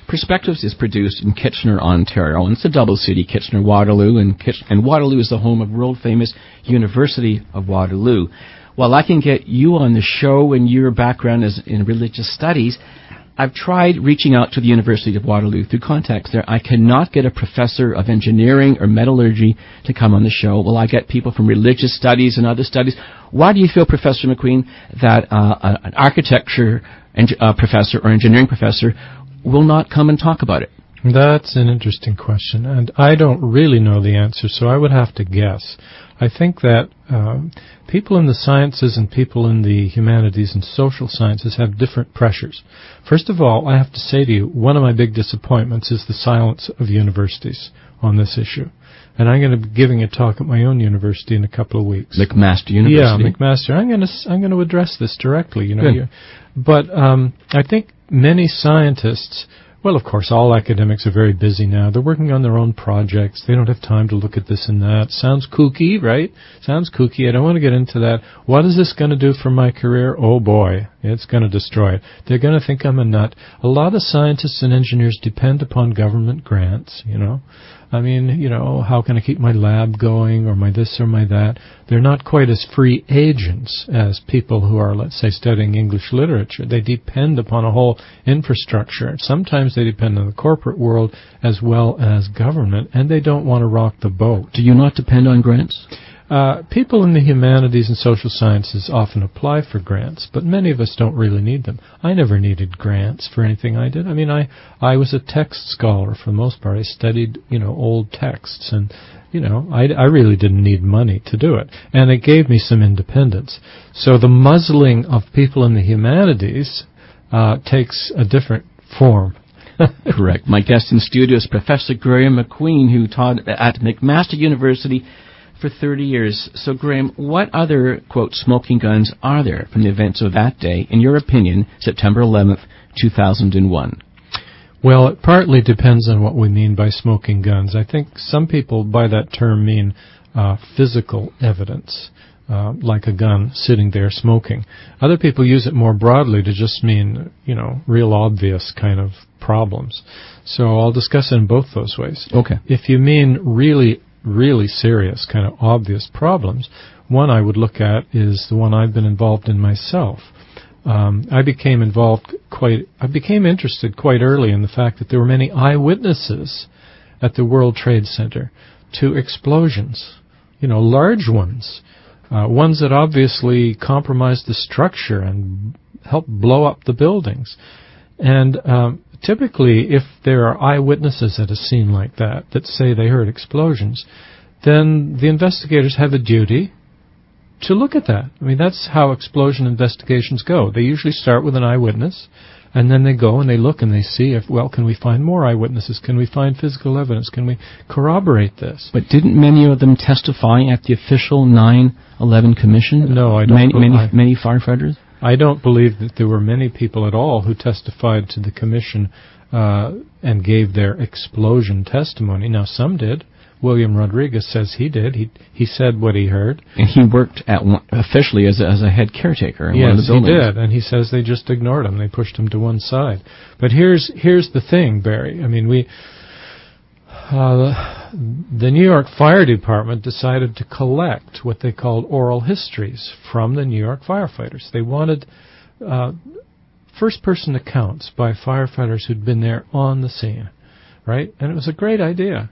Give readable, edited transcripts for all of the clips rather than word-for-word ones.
Perspectives is produced in Kitchener, Ontario, and it's a double city, Kitchener-Waterloo, and Waterloo is the home of world-famous University of Waterloo. While I can get you on the show and your background is in religious studies, I've tried reaching out to the University of Waterloo through contacts there. I cannot get a professor of engineering or metallurgy to come on the show. Well, I get people from religious studies and other studies. Why do you feel, Professor MacQueen, that an architecture professor or engineering professor will not come and talk about it? That's an interesting question, and I don't really know the answer, so I would have to guess. I think that people in the sciences and people in the humanities and social sciences have different pressures. First of all, I have to say to you, one of my big disappointments is the silence of universities on this issue. And I'm going to be giving a talk at my own university in a couple of weeks. McMaster University? Yeah, McMaster. I'm going to address this directly, you know. Good. But I think many scientists, well, of course, all academics are very busy now. They're working on their own projects. They don't have time to look at this and that. Sounds kooky, right? Sounds kooky. I don't want to get into that. What is this going to do for my career? Oh, boy, it's going to destroy it. They're going to think I'm a nut. A lot of scientists and engineers depend upon government grants, you know. I mean, you know, how can I keep my lab going or my this or my that? They're not quite as free agents as people who are, let's say, studying English literature. They depend upon a whole infrastructure. Sometimes they depend on the corporate world as well as government, and they don't want to rock the boat. Do you not depend on grants? People in the humanities and social sciences often apply for grants, but many of us don't really need them. I never needed grants for anything I did. I mean, I was a text scholar for the most part. I studied, you know, old texts, and, you know, I really didn't need money to do it. And it gave me some independence. So the muzzling of people in the humanities takes a different form. Correct. My guest in studio is Professor Graeme MacQueen, who taught at McMaster University for 30 years. So, Graeme, what other, quote, smoking guns are there from the events of that day, in your opinion, September 11th, 2001? Well, it partly depends on what we mean by smoking guns. I think some people by that term mean physical evidence, like a gun sitting there smoking. Other people use it more broadly to just mean, you know, real obvious kind of problems. So I'll discuss it in both those ways. Okay. If you mean really serious, kind of obvious problems, one I would look at is the one I've been involved in myself. I became interested quite early in the fact that there were many eyewitnesses at the World Trade Center to explosions, you know, large ones, ones that obviously compromised the structure and helped blow up the buildings. And typically, if there are eyewitnesses at a scene like that say they heard explosions, then the investigators have a duty to look at that. I mean, that's how explosion investigations go. They usually start with an eyewitness, and then they go and they look and they see if, well, can we find more eyewitnesses? Can we find physical evidence? Can we corroborate this? But didn't many of them testify at the official 9/11 Commission? No, I don't. Many firefighters? I don't believe that there were many people at all who testified to the commission and gave their explosion testimony. Now, some did. William Rodriguez says he did. He said what he heard. And he worked officially as a head caretaker in one of the buildings. Yes, he did. And he says they just ignored him. They pushed him to one side. But here's the thing, Barry. I mean, the New York Fire Department decided to collect what they called oral histories from the New York firefighters. They wanted first-person accounts by firefighters who'd been there on the scene, right? And it was a great idea.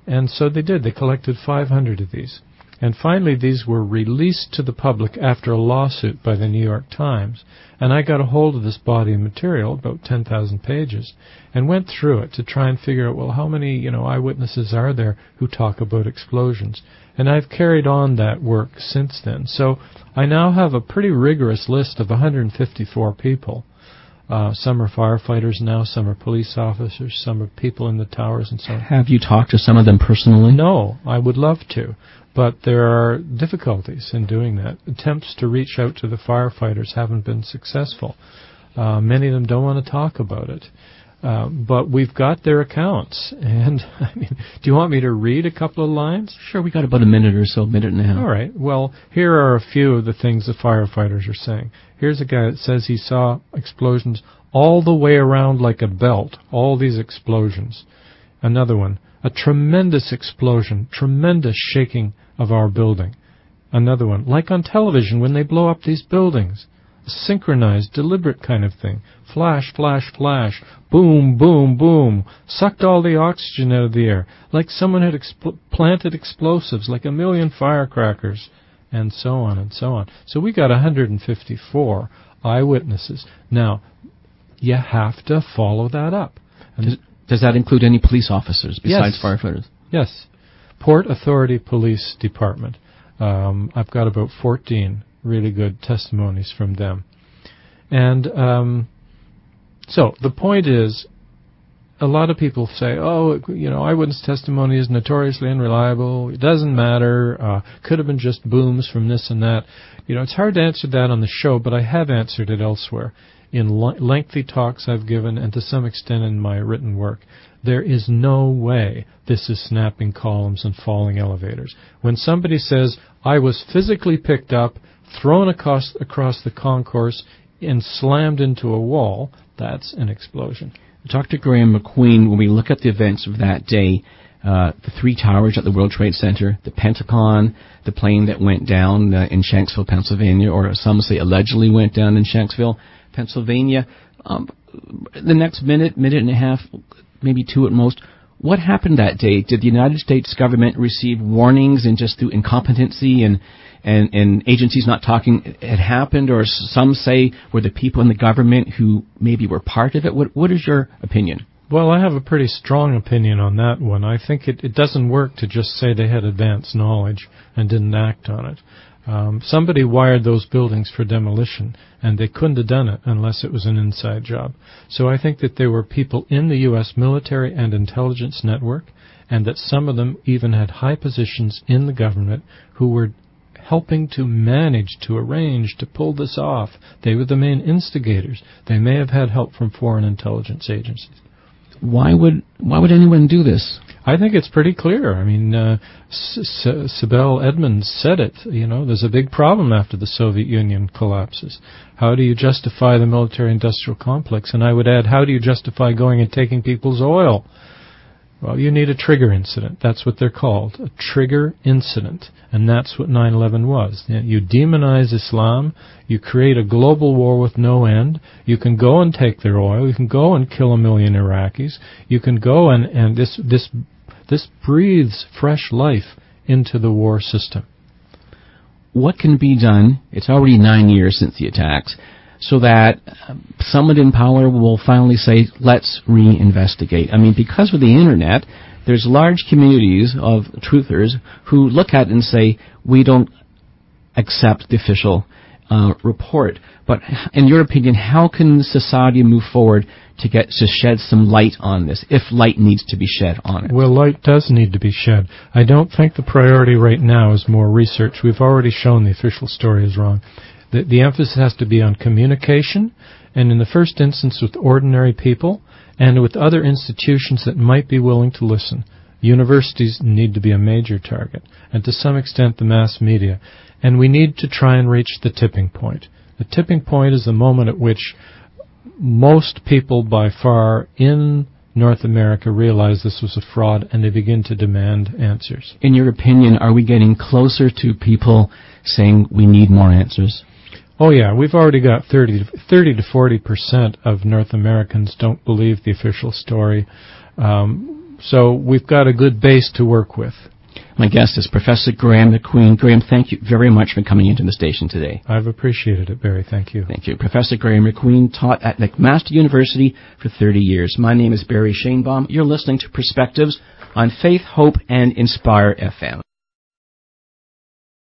And so they did. They collected 500 of these. And finally, these were released to the public after a lawsuit by the New York Times. And I got a hold of this body of material, about 10,000 pages, and went through it to try and figure out, well, how many, you know, eyewitnesses are there who talk about explosions? And I've carried on that work since then. So I now have a pretty rigorous list of 154 people. Some are firefighters now, some are police officers, some are people in the towers and so on. Have you talked to some of them personally? No, I would love to. But there are difficulties in doing that. Attempts to reach out to the firefighters haven't been successful. Many of them don't want to talk about it. But we've got their accounts. And, I mean, do you want me to read a couple of lines? Sure, we got about a minute or so, minute and a half. All right. Well, here are a few of the things the firefighters are saying. Here's a guy that says he saw explosions all the way around like a belt, all these explosions. Another one, a tremendous explosion, tremendous shaking of our building. Another one, like on television when they blow up these buildings. A synchronized, deliberate kind of thing. Flash, flash, flash. Boom, boom, boom. Sucked all the oxygen out of the air. Like someone had planted explosives, like a million firecrackers. And so on and so on. So we got 154 eyewitnesses. Now, you have to follow that up. Does that include any police officers besides firefighters? Yes. Port Authority Police Department. I've got about 14 really good testimonies from them. And so the point is, a lot of people say, eyewitness testimony is notoriously unreliable. It doesn't matter. Could have been just booms from this and that. It's hard to answer that on the show, but I have answered it elsewhere in lengthy talks I've given and to some extent in my written work. There is no way this is snapping columns and falling elevators. When somebody says, I was physically picked up, thrown across the concourse, and slammed into a wall, that's an explosion. Dr. Graeme MacQueen, when we look at the events of that day, the three towers at the World Trade Center, the Pentagon, the plane that went down in Shanksville, Pennsylvania, or some say allegedly went down in Shanksville, Pennsylvania, the next minute and a half, maybe two at most, what happened that day? Did the United States government receive warnings and just through incompetency and agencies not talking had happened, or some say were the people in the government who maybe were part of it? What is your opinion? Well, I have a pretty strong opinion on that one. I think it doesn't work to just say they had advanced knowledge and didn't act on it. Somebody wired those buildings for demolition, and they couldn't have done it unless it was an inside job. So I think that there were people in the U.S. military and intelligence network, and that some of them even had high positions in the government who were helping to manage, to arrange, to pull this off. They were the main instigators. They may have had help from foreign intelligence agencies. Why would anyone do this? I think it's pretty clear. I mean, Sibel Edmonds said it. There's a big problem after the Soviet Union collapses. How do you justify the military-industrial complex? And I would add, how do you justify going and taking people's oil? Well, you need a trigger incident. That's what they're called, a trigger incident. And that's what 9/11 was. You demonize Islam. You create a global war with no end. You can go and take their oil. You can go and kill 1 million Iraqis. You can go and this breathes fresh life into the war system. What can be done? It's already 9 years since the attacks, so that someone in power will finally say, let's reinvestigate. I mean, because of the Internet, there's large communities of truthers who look at it and say, we don't accept the official report. But in your opinion, how can society move forward to shed some light on this, if light needs to be shed on it? Well, light does need to be shed. I don't think the priority right now is more research. We've already shown the official story is wrong. The emphasis has to be on communication, and in the first instance with ordinary people, and with other institutions that might be willing to listen. Universities need to be a major target, and to some extent the mass media. And we need to try and reach the tipping point. The tipping point is the moment at which most people by far in North America realize this was a fraud, and they begin to demand answers. In your opinion, are we getting closer to people saying we need more answers? Oh, yeah. We've already got 30 to 40% of North Americans don't believe the official story. So we've got a good base to work with. My guest is Professor Graeme MacQueen. Graeme, thank you very much for coming into the station today. I've appreciated it, Barry. Thank you. Thank you. Professor Graeme MacQueen taught at McMaster University for 30 years. My name is Barry Shanebaum. You're listening to Perspectives on Faith, Hope, and Inspire FM.